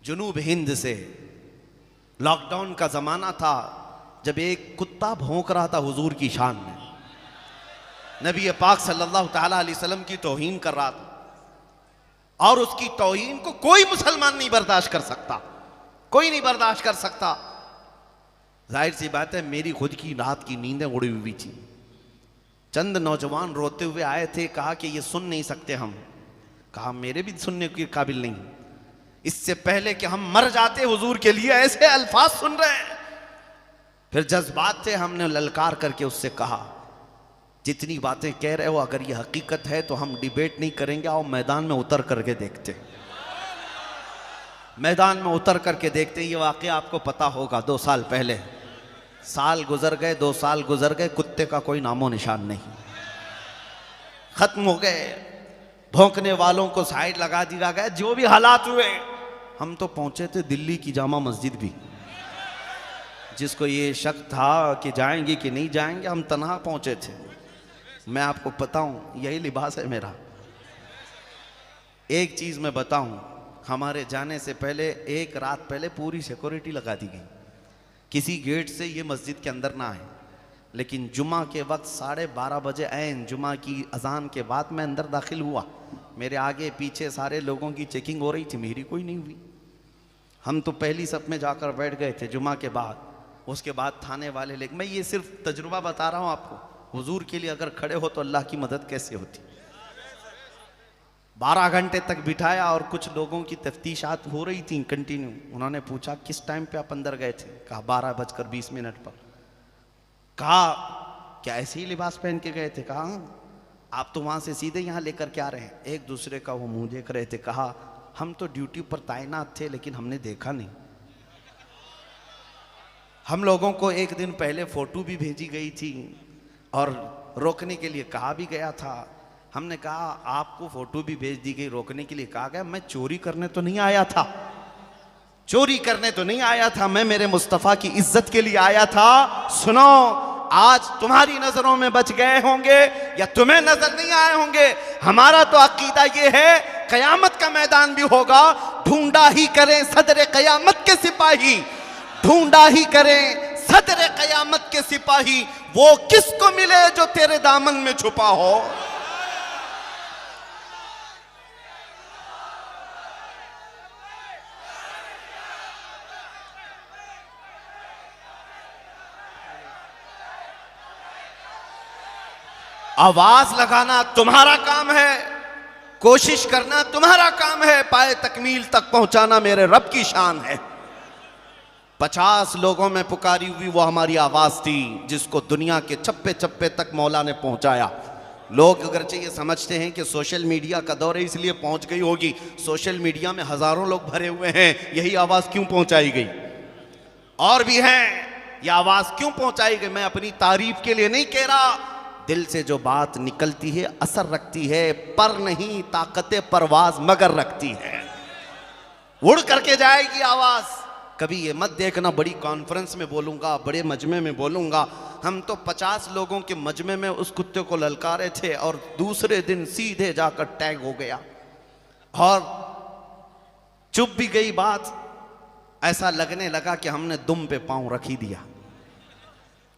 जुनूब हिंद से। लॉकडाउन का ज़माना था जब एक कुत्ता भौंक रहा था हुजूर की शान में, नबी पाक सल्लल्लाहु ताला अलैहि वसल्लम की तौहीन कर रहा था, और उसकी तौहीन को कोई मुसलमान नहीं बर्दाश्त कर सकता, कोई नहीं बर्दाश्त कर सकता। जाहिर सी बात है, मेरी खुद की रात की नींदें उड़ी हुई थी। चंद नौजवान रोते हुए आए थे, कहा कि ये सुन नहीं सकते हम। कहा मेरे भी सुनने के काबिल नहीं, इससे पहले कि हम मर जाते हुजूर के लिए ऐसे अल्फाज सुन रहे हैं। फिर जज्बात थे, हमने ललकार करके उससे कहा जितनी बातें कह रहे हो अगर ये हकीकत है तो हम डिबेट नहीं करेंगे, आओ मैदान में उतर करके देखते। मैदान में उतर करके देखते। ये वाकया आपको पता होगा, 2 साल पहले। साल गुजर गए, 2 साल गुजर गए, कुत्ते का कोई नामो निशान नहीं, खत्म हो गए। भौंकने वालों को साइड लगा दिया गया। जो भी हालात हुए, हम तो पहुंचे थे दिल्ली की जामा मस्जिद भी, जिसको ये शक था कि जाएंगे कि नहीं जाएंगे, हम तन्हा पहुंचे थे। मैं आपको बताऊं, यही लिबास है मेरा। एक चीज मैं बताऊं, हमारे जाने से पहले 1 रात पहले पूरी सिक्योरिटी लगा दी गई, किसी गेट से ये मस्जिद के अंदर ना आए। लेकिन जुमा के वक्त 12:30 बजे ऐन जुमा की अजान के बाद मैं अंदर दाखिल हुआ। मेरे आगे पीछे सारे लोगों की चेकिंग हो रही थी, मेरी कोई नहीं हुई। हम तो पहली सफ में जाकर बैठ गए थे जुमा के बाद। उसके बाद थाने वाले लेकिन मैं ये सिर्फ तजुर्बा बता रहा हूँ आपको, हुजूर के लिए अगर खड़े हो तो अल्लाह की मदद कैसे होती। 12 घंटे तक बिठाया और कुछ लोगों की तफ्तीशात हो रही थी कंटिन्यू। उन्होंने पूछा किस टाइम पे आप अंदर गए थे? कहा 12:20 पर। कहा क्या ऐसे ही लिबास पहन के गए थे? कहा आप तो वहां से सीधे यहाँ लेकर के आ रहे हैं। एक दूसरे का वो मुंह देख रहे थे। कहा हम तो ड्यूटी पर तैनात थे लेकिन हमने देखा नहीं। हम लोगों को एक दिन पहले फोटो भी भेजी गई थी और रोकने के लिए कहा भी गया था। हमने कहा आपको फोटो भी भेज दी गई, रोकने के लिए कहा गया। मैं चोरी करने तो नहीं आया था, चोरी करने तो नहीं आया था, मैं मेरे मुस्तफ़ा की इज्जत के लिए आया था। सुनो, आज तुम्हारी नजरों में बच गए होंगे या तुम्हें नजर नहीं आए होंगे, हमारा तो अकीदा ये है कयामत का मैदान भी होगा, ढूंढा ही करें सदर कयामत के सिपाही, ढूंढा ही करें सदर कयामत के सिपाही, वो किसको मिले जो तेरे दामन में छुपा हो। आवाज लगाना तुम्हारा काम है, कोशिश करना तुम्हारा काम है, पाए तकमील तक पहुंचाना मेरे रब की शान है। 50 लोगों में पुकारी हुई वो हमारी आवाज थी, जिसको दुनिया के चप्पे चप्पे तक मौला ने पहुंचाया। लोग अगरचे ये समझते हैं कि सोशल मीडिया का दौर है इसलिए पहुंच गई होगी। सोशल मीडिया में हजारों लोग भरे हुए हैं, यही आवाज क्यों पहुंचाई गई? और भी हैं, ये आवाज क्यों पहुंचाई गई? मैं अपनी तारीफ के लिए नहीं कह रहा, दिल से जो बात निकलती है असर रखती है, पर नहीं ताकत परवाज मगर रखती है, उड़ करके जाएगी आवाज। कभी ये मत देखना बड़ी कॉन्फ्रेंस में बोलूंगा, बड़े मजमे में बोलूंगा। हम तो 50 लोगों के मजमे में उस कुत्ते को ललकारे थे और दूसरे दिन सीधे जाकर टैग हो गया और चुप भी गई बात। ऐसा लगने लगा कि हमने दुम पे पांव रख ही दिया,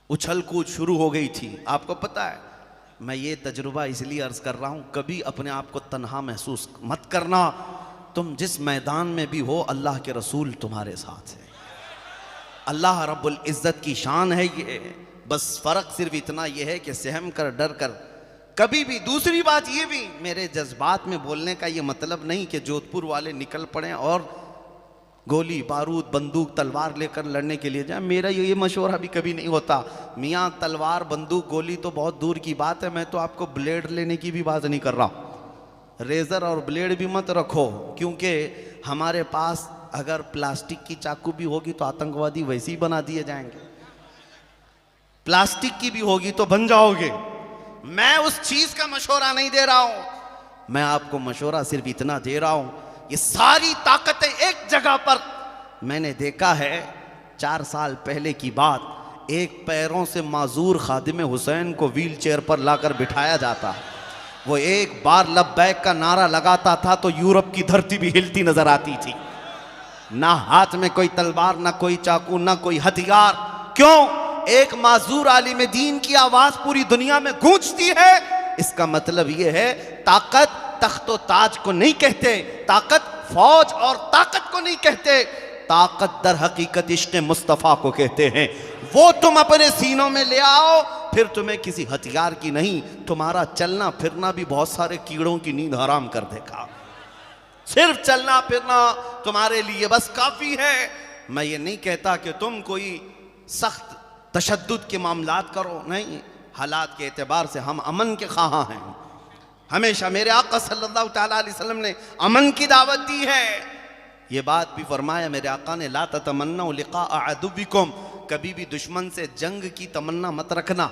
उछल कूद शुरू हो गई थी। आपको पता है, मैं ये तजुर्बा इसलिए अर्ज कर रहा हूं, कभी अपने आप को तन्हा महसूस मत करना। तुम जिस मैदान में भी हो, अल्लाह के रसूल तुम्हारे साथ है, अल्लाह रब्बुल इज्जत की शान है ये। बस फर्क सिर्फ इतना यह है कि सहम कर, डर कर कभी भी। दूसरी बात ये भी, मेरे जज्बात में बोलने का ये मतलब नहीं कि जोधपुर वाले निकल पड़े और गोली बारूद बंदूक तलवार लेकर लड़ने के लिए जाए। मेरा ये मशवरा भी कभी नहीं होता। मियाँ तलवार बंदूक गोली तो बहुत दूर की बात है, मैं तो आपको ब्लेड लेने की भी बात नहीं कर रहा। रेजर और ब्लेड भी मत रखो, क्योंकि हमारे पास अगर प्लास्टिक की चाकू भी होगी तो आतंकवादी वैसे ही बना दिए जाएंगे, प्लास्टिक की भी होगी तो बन जाओगे। मैं उस चीज का मशवरा नहीं दे रहा हूं, मैं आपको मशवरा सिर्फ इतना दे रहा हूं, ये सारी ताकतें एक जगह पर। मैंने देखा है 4 साल पहले की बात, एक पैरों से माजूर खादिम हुसैन को व्हील चेयर पर लाकर बिठाया जाता, वो एक बार लब्बैक का नारा लगाता था तो यूरोप की धरती भी हिलती नजर आती थी। ना हाथ में कोई तलवार, ना कोई चाकू, ना कोई हथियार। क्यों? एक माजूर आलिम दीन की आवाज पूरी दुनिया में गूंजती है। इसका मतलब यह है ताकत तख्तो ताज को नहीं कहते, ताकत फौज और ताकत को नहीं कहते, ताकत दर हकीकत इश्क़ मुस्तफ़ा को कहते हैं। वो तुम अपने सीनों में ले आओ, फिर तुम्हें किसी हथियार की नहीं, तुम्हारा चलना फिरना भी बहुत सारे कीड़ों की नींद हराम कर देगा। सिर्फ चलना फिरना तुम्हारे लिए बस काफी है। मैं ये नहीं कहता कि तुम कोई सख्त तशद्दुद के मामलात करो, नहीं, हालात के एतबार से हम अमन के ख्वाह हैं। हमेशा मेरे आका सल्लल्लाहु तआला अलैहि वसल्लम ने अमन की दावत दी है। ये बात भी फरमाया मेरे आका ने, ला ततमन्नौ लिक़ा अदुव्विकुम, कभी भी दुश्मन से जंग की तमन्ना मत रखना,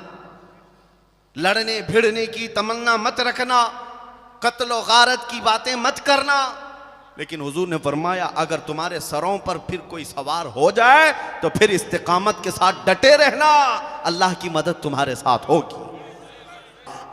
लड़ने भिड़ने की तमन्ना मत रखना, कत्ल गारत की बातें मत करना। लेकिन हुजूर ने फरमाया अगर तुम्हारे सरों पर फिर कोई सवार हो जाए तो फिर इस्तिकामत के साथ डटे रहना, अल्लाह की मदद तुम्हारे साथ होगी।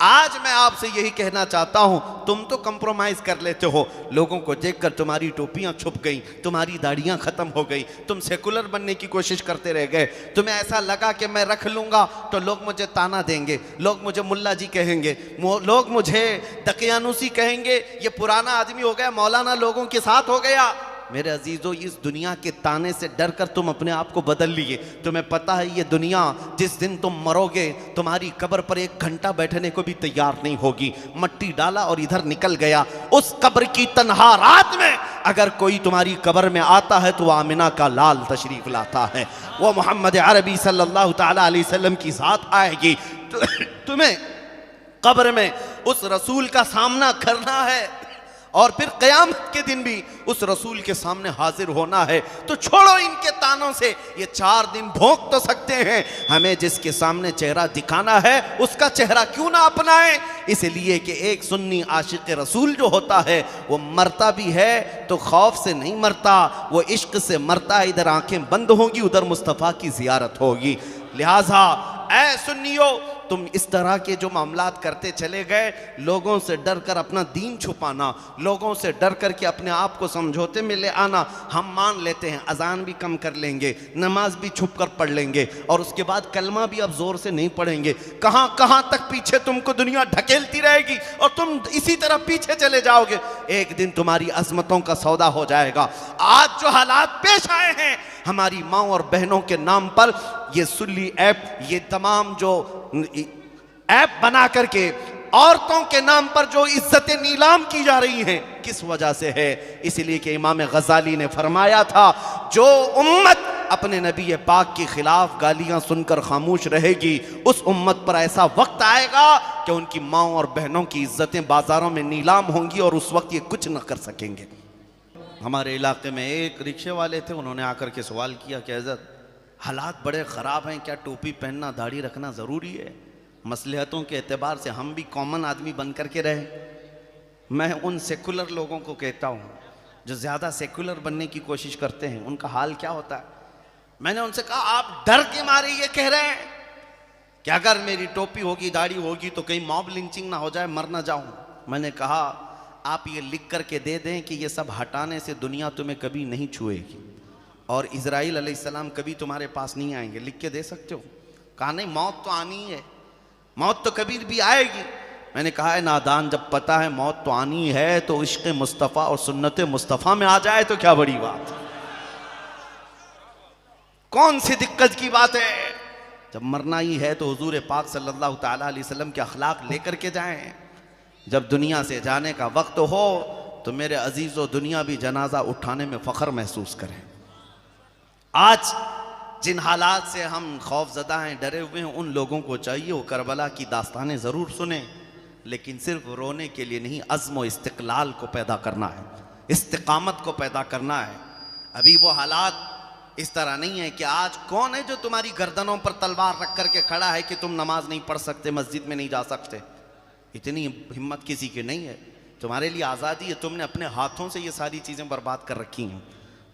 आज मैं आपसे यही कहना चाहता हूं, तुम तो कंप्रोमाइज कर लेते हो, लोगों को देखकर तुम्हारी टोपियां छुप गई, तुम्हारी दाढ़ियां खत्म हो गई, तुम सेकुलर बनने की कोशिश करते रह गए। तुम्हें ऐसा लगा कि मैं रख लूंगा तो लोग मुझे ताना देंगे, लोग मुझे मुल्ला जी कहेंगे, लोग मुझे दकियानुसी कहेंगे, ये पुराना आदमी हो गया, मौलाना लोगों के साथ हो गया। मेरे अजीजों, इस दुनिया के ताने से डर कर तुम अपने आप को बदल लिए। तुम्हें पता है ये दुनिया जिस दिन तुम मरोगे तुम्हारी कब्र पर 1 घंटा बैठने को भी तैयार नहीं होगी। मट्टी डाला और इधर निकल गया। उस कब्र की तन्हा रात में अगर कोई तुम्हारी कब्र में आता है तो आमिना का लाल तशरीफ लाता है, वो मोहम्मद अरबी सल्लल्लाहु तआला अलैहि वसल्लम की साथ आएगी। तुम्हें कब्र में उस रसूल का सामना करना है और फिर क़यामत के दिन भी उस रसूल के सामने हाजिर होना है। तो छोड़ो इनके तानों से, ये 4 दिन भोंक तो सकते हैं, हमें जिसके सामने चेहरा दिखाना है उसका चेहरा क्यों ना अपनाएं। इसलिए कि एक सुन्नी आशिक रसूल जो होता है वो मरता भी है तो खौफ से नहीं मरता, वो इश्क से मरता। इधर आंखें बंद होंगी, उधर मुस्तफ़ा की ज़ियारत होगी। लिहाजा ऐ सुन्नियों, तुम इस तरह के जो मामलात करते चले गए, लोगों से डर कर अपना दीन छुपाना, लोगों से डर कर के अपने आप को समझौते में ले आना। हम मान लेते हैं अजान भी कम कर लेंगे, नमाज भी छुप कर पढ़ लेंगे और उसके बाद कलमा भी अब जोर से नहीं पढ़ेंगे। कहाँ कहाँ तक पीछे तुमको दुनिया ढकेलती रहेगी और तुम इसी तरह पीछे चले जाओगे। एक दिन तुम्हारी अजमतों का सौदा हो जाएगा। आज जो हालात पेश आए हैं हमारी माँ और बहनों के नाम पर, ये सुल्ली ऐप, ये तमाम जो ऐप बना करके औरतों के नाम पर जो इज्जतें नीलाम की जा रही हैं, किस वजह से है? इसलिए कि इमाम गजाली ने फरमाया था, जो उम्मत अपने नबी पाक के खिलाफ गालियां सुनकर खामोश रहेगी, उस उम्मत पर ऐसा वक्त आएगा कि उनकी माँ और बहनों की इज्जतें बाजारों में नीलाम होंगी और उस वक्त ये कुछ न कर सकेंगे। हमारे इलाके में एक रिक्शे वाले थे, उन्होंने आकर के सवाल किया कि हज़रत हालात बड़े ख़राब हैं, क्या टोपी पहनना दाढ़ी रखना ज़रूरी है? मसलहतों के एतबार से हम भी कॉमन आदमी बन कर के रहे। मैं उन सेकुलर लोगों को कहता हूँ जो ज़्यादा सेकुलर बनने की कोशिश करते हैं, उनका हाल क्या होता है। मैंने उनसे कहा आप डर के मारे ये कह रहे हैं कि अगर मेरी टोपी होगी दाढ़ी होगी तो कहीं मॉब लिंचिंग ना हो जाए, मर ना जाऊँ। मैंने कहा आप ये लिख करके दे दें कि ये सब हटाने से दुनिया तुम्हें कभी नहीं छुएगी और इज़राइल अलैहिस्सलाम कभी तुम्हारे पास नहीं आएंगे, लिख के दे सकते हो? कहा नहीं, मौत तो आनी है, मौत तो कभी भी आएगी। मैंने कहा है नादान, जब पता है मौत तो आनी है तो इश्क़ मुस्तफ़ा और सुन्नत मुस्तफ़ा में आ जाए तो क्या बड़ी बात, कौन सी दिक्कत की बात है। जब मरना ही है तो हुजूर पाक सल्लल्लाहु तआला अलैहि वसल्लम के अखलाक लेकर के जाएं। जब दुनिया से जाने का वक्त हो तो मेरे अजीज़ों, दुनिया भी जनाजा उठाने में फ़ख्र महसूस करें। आज जिन हालात से हम खौफजदा हैं, डरे हुए हैं, उन लोगों को चाहिए वो करबला की दास्तानें ज़रूर सुने, लेकिन सिर्फ रोने के लिए नहीं, अज़्म व इस्तिक़लाल को पैदा करना है, इस्तिक़ामत को पैदा करना है। अभी वो हालात इस तरह नहीं है कि आज कौन है जो तुम्हारी गर्दनों पर तलवार रख कर के खड़ा है कि तुम नमाज नहीं पढ़ सकते, मस्जिद में नहीं जा सकते। इतनी हिम्मत किसी की नहीं है। तुम्हारे लिए आज़ादी है, तुमने अपने हाथों से ये सारी चीज़ें बर्बाद कर रखी हैं।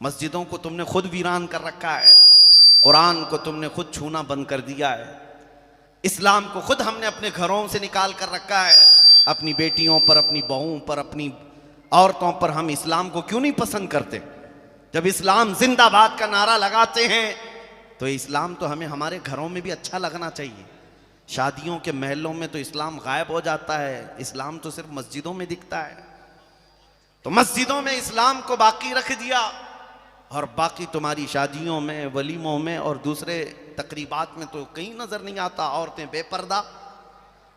मस्जिदों को तुमने खुद वीरान कर रखा है, कुरान को तुमने खुद छूना बंद कर दिया है, इस्लाम को खुद हमने अपने घरों से निकाल कर रखा है। अपनी बेटियों पर, अपनी बहुओं पर, अपनी औरतों पर हम इस्लाम को क्यों नहीं पसंद करते? जब इस्लाम जिंदाबाद का नारा लगाते हैं तो इस्लाम तो हमें हमारे घरों में भी अच्छा लगना चाहिए। शादियों के महलों में तो इस्लाम गायब हो जाता है, इस्लाम तो सिर्फ मस्जिदों में दिखता है। तो मस्जिदों में इस्लाम को बाकी रख दिया और बाकी तुम्हारी शादियों में, वलीमों में और दूसरे तकरीबात में तो कहीं नजर नहीं आता। औरतें बेपर्दा,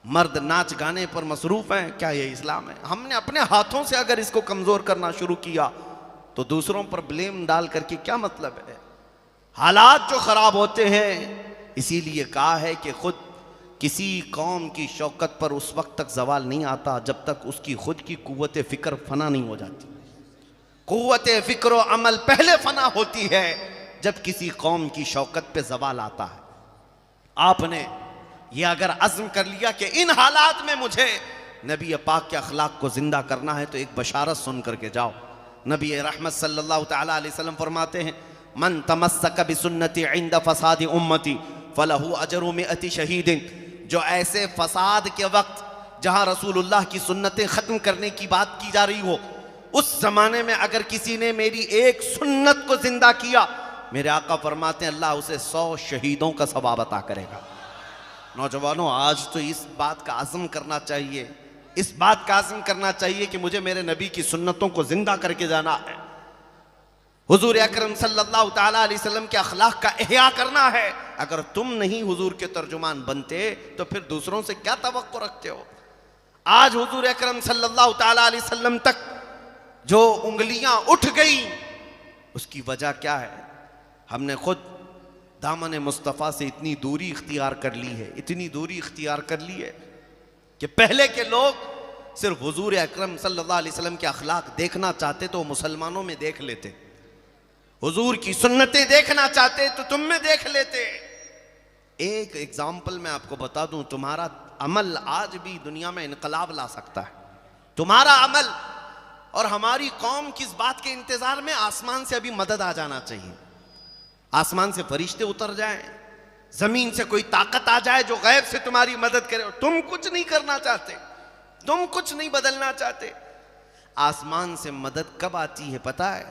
मर्द नाच गाने पर मसरूफ हैं। क्या ये इस्लाम है? हमने अपने हाथों से अगर इसको कमजोर करना शुरू किया तो दूसरों पर ब्लेम डाल करके क्या मतलब है? हालात जो खराब होते हैं, इसीलिए कहा है कि खुद किसी कौम की शौकत पर उस वक्त तक जवाल नहीं आता जब तक उसकी खुद की कुव्वत फिक्र फना नहीं हो जाती। कुव्वत फिक्र और अमल पहले फना होती है जब किसी कौम की शौकत पे जवाल आता है। आपने ये अगर अज़्म कर लिया कि इन हालात में मुझे नबी पाक के अखलाक को जिंदा करना है, तो एक बशारत सुन करके जाओ। नबी रहमत सल्लल्लाहु तआला अलैहि वसल्लम फरमाते हैं, मन तमस्सक बिसुन्नती इंद फसाद उम्मती फलहु अजरु मिअति शहीदिन। जो ऐसे फसाद के वक्त जहां रसूलुल्लाह की सुन्नतें खत्म करने की बात की जा रही हो, उस जमाने में अगर किसी ने मेरी एक सुन्नत को जिंदा किया, मेरे आका फरमाते हैं अल्लाह उसे 100 शहीदों का सवाब अता करेगा। नौजवानों, आज तो इस बात का आज़म करना चाहिए, इस बात का आज़म करना चाहिए कि मुझे मेरे नबी की सुन्नतों को जिंदा करके जाना है। हुजूर अकरम सल्लल्लाहु तआला अलैहि वसल्लम के अखलाक का इह्या करना है। अगर तुम नहीं हुजूर के तर्जुमान बनते तो फिर दूसरों से क्या तवक्को रखते हो? आज हुजूर अकरम सल्लल्लाहु तआला अलैहि वसल्लम तक जो उंगलियां उठ गई, उसकी वजह क्या है? हमने खुद दामन मुस्तफ़ा से इतनी दूरी इख्तियार कर ली है, इतनी दूरी इख्तियार कर ली है कि पहले के लोग सिर्फ हुजूर अकरम सल्लल्लाहु अलैहि वसल्लम के अखलाक देखना चाहते तो मुसलमानों में देख लेते, हुजूर की सुन्नतें देखना चाहते तो तुम में देख लेते। एक एग्जाम्पल मैं आपको बता दूं, तुम्हारा अमल आज भी दुनिया में इनकलाब ला सकता है। तुम्हारा अमल। और हमारी कौम किस बात के इंतजार में? आसमान से अभी मदद आ जाना चाहिए, आसमान से फरिश्ते उतर जाएं, जमीन से कोई ताकत आ जाए जो गैब से तुम्हारी मदद करे। तुम कुछ नहीं करना चाहते, तुम कुछ नहीं बदलना चाहते। आसमान से मदद कब आती है पता है?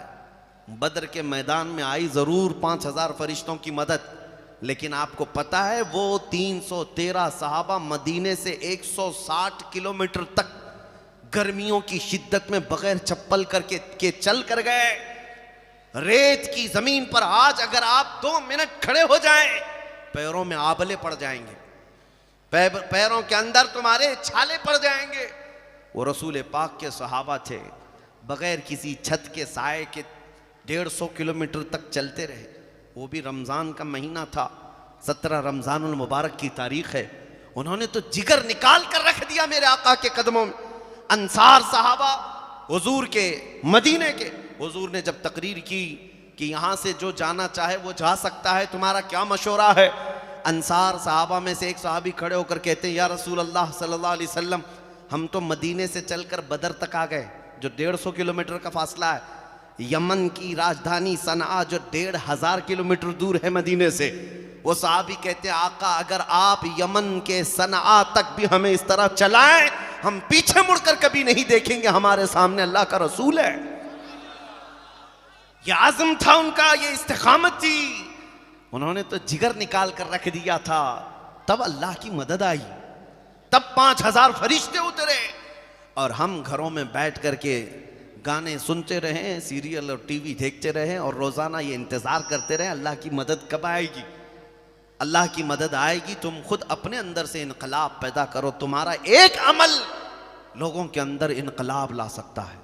बदर के मैदान में आई जरूर 5000 फरिश्तों की मदद, लेकिन आपको पता है वो 313 सहाबा मदीने से 160 किलोमीटर तक गर्मियों की शिद्दत में बगैर चप्पल करके चल कर गए। रेत की जमीन पर आज अगर आप 2 मिनट खड़े हो जाएं, पैरों में आबले पड़ जाएंगे, पैरों के अंदर तुम्हारे छाले पड़ जाएंगे। वो रसूल पाक के सहाबा थे, बगैर किसी छत के साए के 150 किलोमीटर तक चलते रहे। वो भी रमज़ान का महीना था, 17 रमज़ानुल मुबारक की तारीख है। उन्होंने तो जिगर निकाल कर रख दिया मेरे आका के कदमों में। अंसार सहाबा हुजूर के मदीने के, हुजूर ने जब तकरीर की कि यहाँ से जो जाना चाहे वो जा सकता है, तुम्हारा क्या मशवरा है? अंसार सहाबा में से एक सहाबी खड़े होकर कहते हैं, या रसूल अल्लाह सल्लल्लाहु अलैहि वसल्लम, हम तो मदीने से चलकर बदर तक आ गए, जो 150 किलोमीटर का फासला है। यमन की राजधानी सनआ जो 1500 किलोमीटर दूर है मदीने से, वो सहाबी कहते हैं, आका अगर आप यमन के सनआ तक भी हमें इस तरह चलाएं, हम पीछे मुड़कर कभी नहीं देखेंगे, हमारे सामने अल्लाह का रसूल है। ये आज़म था उनका, ये इस्तिकामत थी। उन्होंने तो जिगर निकाल कर रख दिया था, तब अल्लाह की मदद आई, तब 5000 फरिश्ते उतरे। और हम घरों में बैठ करके गाने सुनते रहें, सीरियल और टीवी देखते रहें और रोजाना ये इंतजार करते रहें अल्लाह की मदद कब आएगी। अल्लाह की मदद आएगी, तुम खुद अपने अंदर से इनकलाब पैदा करो। तुम्हारा एक अमल लोगों के अंदर इनकलाब ला सकता है।